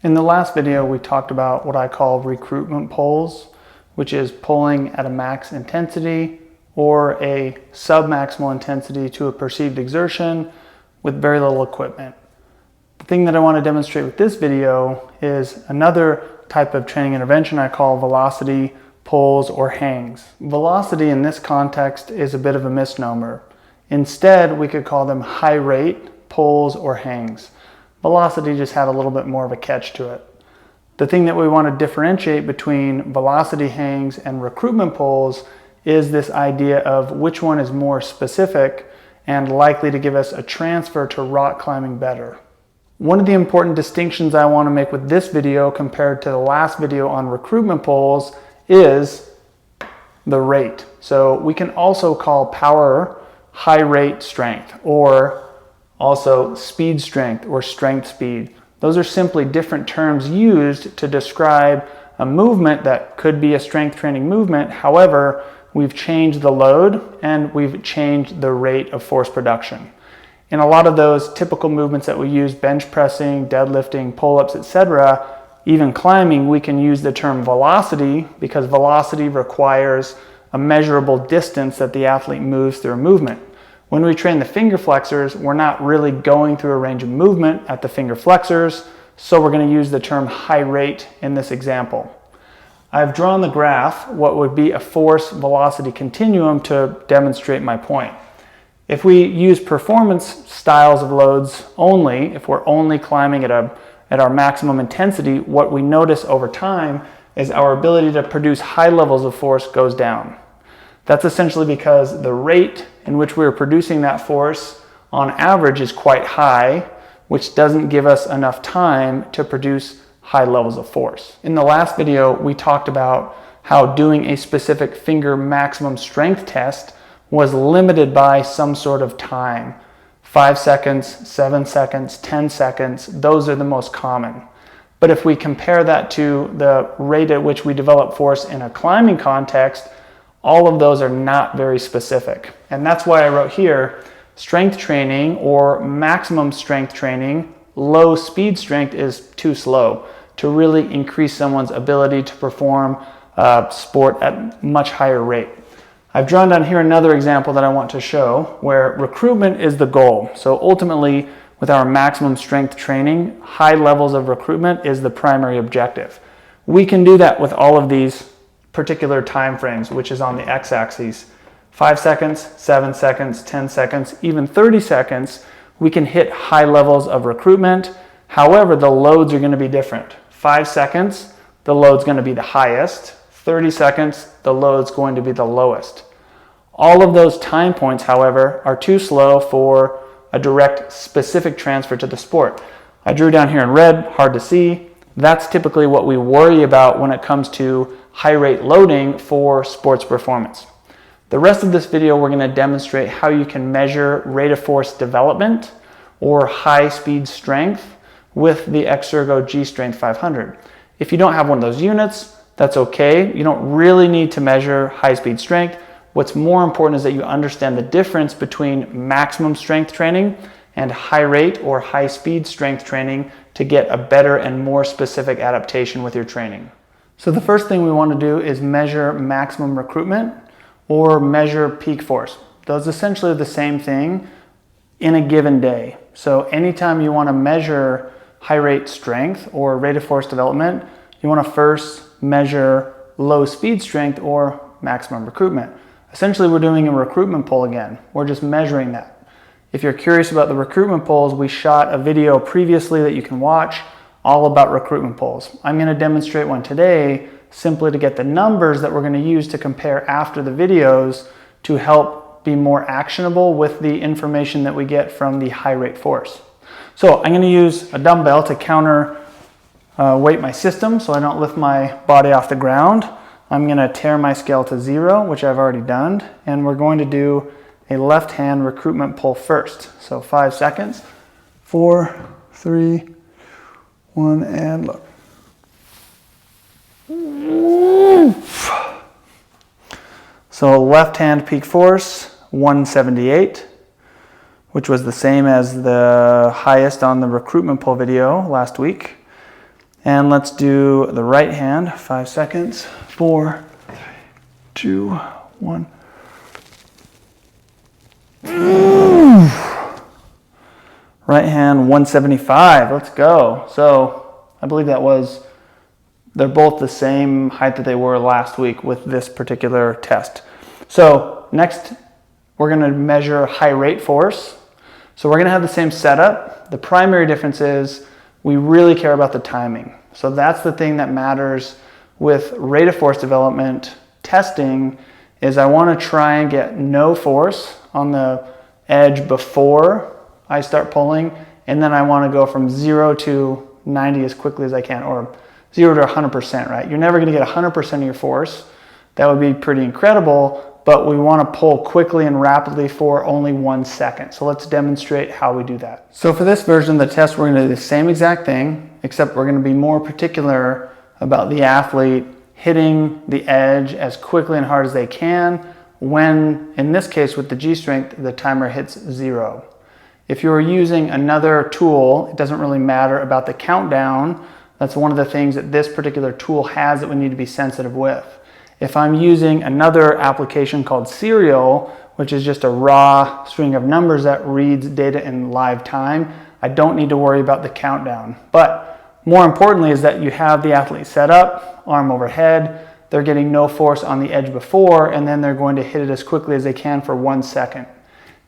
In the last video, we talked about what I call recruitment pulls, which is pulling at a max intensity or a sub-maximal intensity to a perceived exertion with very little equipment. The thing that I want to demonstrate with this video is another type of training intervention I call velocity pulls or hangs. Velocity in this context is a bit of a misnomer. Instead, we could call them high rate pulls or hangs. Velocity just had a little bit more of a catch to it. The thing that we want to differentiate between velocity hangs and recruitment pulls is this idea of which one is more specific and likely to give us a transfer to rock climbing better. One of the important distinctions I want to make with this video compared to the last video on recruitment pulls is the rate. So we can also call power high rate strength, or also speed strength or strength speed. Those are simply different terms used to describe a movement that could be a strength training movement. However, we've changed the load and we've changed the rate of force production. In a lot of those typical movements that we use, bench pressing, deadlifting, pull-ups, etc., even climbing, we can use the term velocity because velocity requires a measurable distance that the athlete moves through a movement. When we train the finger flexors, we're not really going through a range of movement at the finger flexors, so we're going to use the term high rate in this example. I've drawn the graph, what would be a force velocity continuum, to demonstrate my point. If we use performance styles of loads only, if we're only climbing at our maximum intensity, what we notice over time is our ability to produce high levels of force goes down. That's essentially because the rate in which we're producing that force on average is quite high, which doesn't give us enough time to produce high levels of force. In the last video, we talked about how doing a specific finger maximum strength test was limited by some sort of time. 5 seconds, 7 seconds, 10 seconds, those are the most common. But if we compare that to the rate at which we develop force in a climbing context, all of those are not very specific. And that's why I wrote here, strength training or maximum strength training, low speed strength is too slow to really increase someone's ability to perform sport at much higher rate. I've drawn down here another example that I want to show where recruitment is the goal. So ultimately, with our maximum strength training, high levels of recruitment is the primary objective. We can do that with all of these particular time frames, which is on the x-axis. 5 seconds, 7 seconds, 10 seconds, even 30 seconds, we can hit high levels of recruitment. However, the loads are going to be different. 5 seconds, the load's going to be the highest. 30 seconds, the load's going to be the lowest. All of those time points, however, are too slow for a direct specific transfer to the sport. I drew down here in red, hard to see. That's typically what we worry about when it comes to high rate loading for sports performance. The rest of this video, we're going to demonstrate how you can measure rate of force development or high speed strength with the Xergo G Strength 500. If you don't have one of those units, that's okay. You don't really need to measure high speed strength. What's more important is that you understand the difference between maximum strength training and high rate or high speed strength training to get a better and more specific adaptation with your training. So the first thing we want to do is measure maximum recruitment or measure peak force. Those essentially are the same thing in a given day. So anytime you want to measure high rate strength or rate of force development, you want to first measure low speed strength or maximum recruitment. Essentially, we're doing a recruitment pull again. We're just measuring that. If you're curious about the recruitment pulls, we shot a video previously that you can watch all about recruitment pulls. I'm going to demonstrate one today simply to get the numbers that we're going to use to compare after the videos to help be more actionable with the information that we get from the high rate force. So I'm going to use a dumbbell to counter weight my system so I don't lift my body off the ground. I'm going to tare my scale to 0, which I've already done, and we're going to do a left hand recruitment pull first. So 5 seconds, 4, 3, 1, and look. So left hand peak force, 178, which was the same as the highest on the recruitment pull video last week. And let's do the right hand, 5 seconds. 4, 3, 2, 1. Right hand, 175. Let's go. So I believe they're both the same height that they were last week with this particular test. So next, we're going to measure high rate force. So we're going to have the same setup. The primary difference is we really care about the timing. So that's the thing that matters with rate of force development testing, is I want to try and get no force on the edge before I start pulling, and then I want to go from 0 to 90 as quickly as I can, or 0 to 100%, right? You're never going to get 100% of your force. That would be pretty incredible, but we want to pull quickly and rapidly for only 1 second. So let's demonstrate how we do that. So for this version of the test, we're going to do the same exact thing, except we're going to be more particular about the athlete hitting the edge as quickly and hard as they can when, in this case with the G strength, the timer hits 0. If you're using another tool, it doesn't really matter about the countdown. That's one of the things that this particular tool has that we need to be sensitive with. If I'm using another application called Serial, which is just a raw string of numbers that reads data in live time, I don't need to worry about the countdown. But more importantly is that you have the athlete set up, arm overhead, they're getting no force on the edge before, and then they're going to hit it as quickly as they can for 1 second.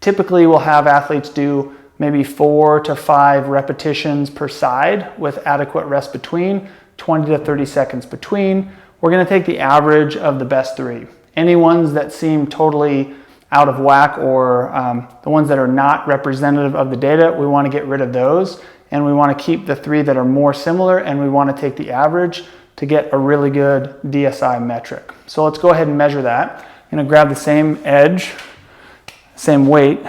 Typically, we'll have athletes do maybe 4 to 5 repetitions per side with adequate rest between, 20 to 30 seconds between. We're going to take the average of the best 3. Any ones that seem totally out of whack, or the ones that are not representative of the data, we want to get rid of those, and we want to keep the 3 that are more similar, and we want to take the average to get a really good DSI metric. So let's go ahead and measure that. I'm going to grab the same edge, same weight,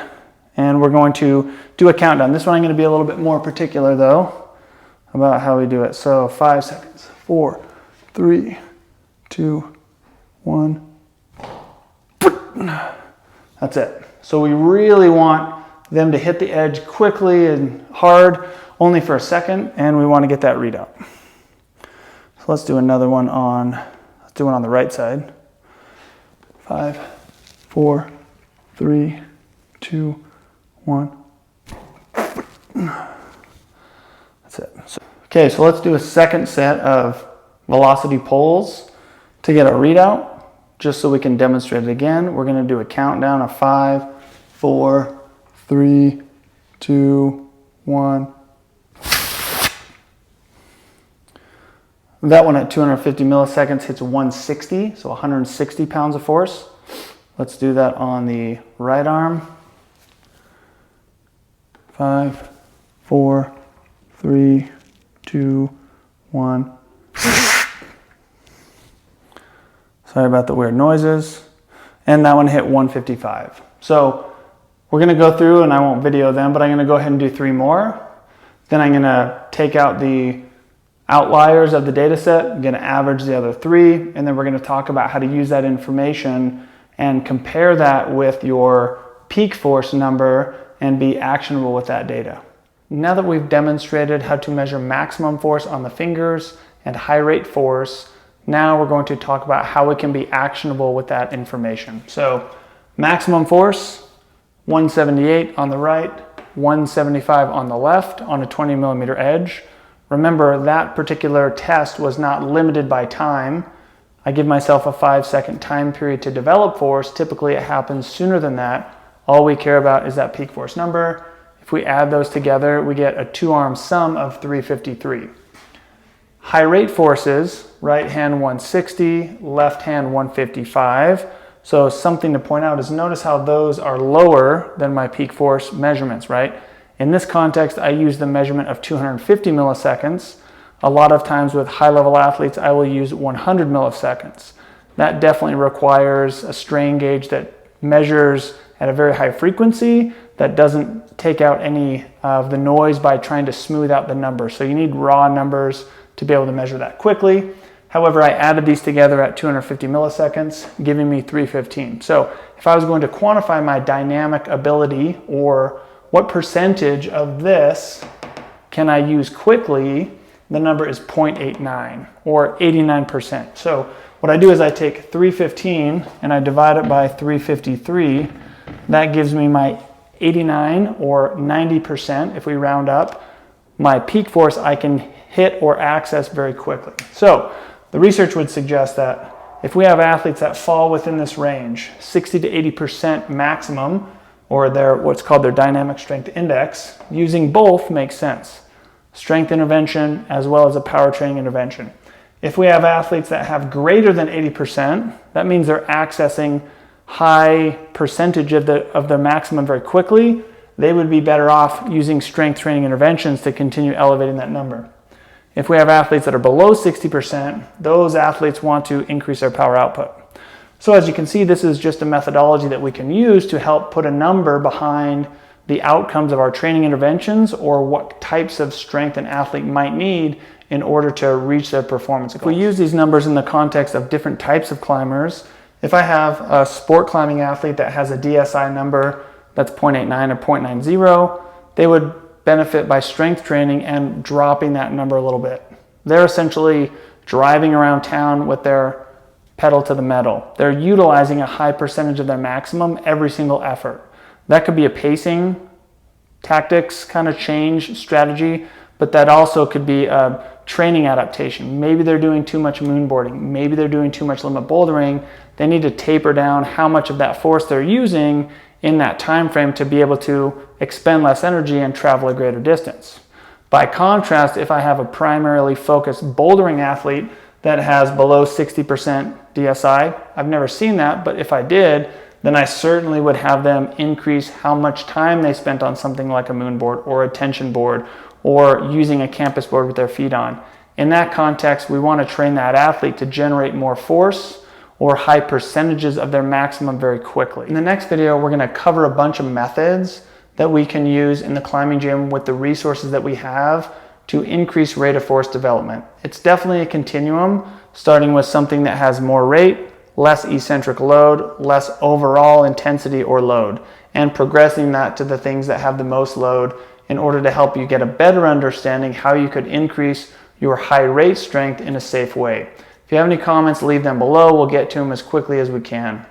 and we're going to do a countdown. This one I'm going to be a little bit more particular though about how we do it. So 5 seconds. 4, 3, 2, 1. That's it. So we really want them to hit the edge quickly and hard, only for a second, and we want to get that readout. So let's do another one let's do one on the right side. 5, 4, 3, 2, 1. That's it. Okay, so let's do a second set of velocity pulls to get a readout, just so we can demonstrate it again. We're going to do a countdown of 5, 4, 3, 2, 1. That one at 250 milliseconds hits 160, so 160 pounds of force. Let's do that on the right arm. 5, 4, 3, 2, 1. Sorry about the weird noises. And that one hit 155. So we're going to go through, and I won't video them, but I'm going to go ahead and do 3 more. Then I'm going to take out the outliers of the data set. I'm going to average the other 3, and then we're going to talk about how to use that information and compare that with your peak force number and be actionable with that data. Now that we've demonstrated how to measure maximum force on the fingers and high rate force, now we're going to talk about how it can be actionable with that information. So maximum force, 178 on the right, 175 on the left on a 20 millimeter edge. Remember, that particular test was not limited by time. I give myself a 5-second time period to develop force. Typically it happens sooner than that. All we care about is that peak force number. If we add those together, we get a 2-arm sum of 353. High rate forces, right hand 160, left hand 155. So something to point out is notice how those are lower than my peak force measurements, right? In this context, I use the measurement of 250 milliseconds. A lot of times with high-level athletes, I will use 100 milliseconds. That definitely requires a strain gauge that measures at a very high frequency that doesn't take out any of the noise by trying to smooth out the numbers. So you need raw numbers to be able to measure that quickly. However, I added these together at 250 milliseconds, giving me 315. So if I was going to quantify my dynamic ability, or what percentage of this can I use quickly, the number is 0.89 or 89%. So what I do is I take 315 and I divide it by 353. That gives me my 89 or 90%. If we round up, my peak force I can hit or access very quickly. So the research would suggest that if we have athletes that fall within this range, 60 to 80% maximum, or what's called their dynamic strength index, using both makes sense. Strength intervention as well as a power training intervention. If we have athletes that have greater than 80%, that means they're accessing high percentage of their maximum very quickly. They would be better off using strength training interventions to continue elevating that number. If we have athletes that are below 60%, those athletes want to increase their power output. So as you can see, this is just a methodology that we can use to help put a number behind the outcomes of our training interventions or what types of strength an athlete might need in order to reach their performance goals. If we use these numbers in the context of different types of climbers, if I have a sport climbing athlete that has a DSI number that's 0.89 or 0.90, they would benefit by strength training and dropping that number a little bit. They're essentially driving around town with their pedal to the metal. They're utilizing a high percentage of their maximum every single effort. That could be a pacing, tactics kind of change strategy, but that also could be a training adaptation. Maybe they're doing too much moonboarding. Maybe they're doing too much limit bouldering. They need to taper down how much of that force they're using in that time frame to be able to expend less energy and travel a greater distance. By contrast, if I have a primarily focused bouldering athlete that has below 60% DSI, I've never seen that, but if I did, then I certainly would have them increase how much time they spent on something like a moonboard or a tension board or using a campus board with their feet on. In that context, we want to train that athlete to generate more force or high percentages of their maximum very quickly. In the next video, we're going to cover a bunch of methods that we can use in the climbing gym with the resources that we have to increase rate of force development. It's definitely a continuum, starting with something that has more rate, less eccentric load, less overall intensity or load, and progressing that to the things that have the most load in order to help you get a better understanding how you could increase your high rate strength in a safe way. If you have any comments, leave them below. We'll get to them as quickly as we can.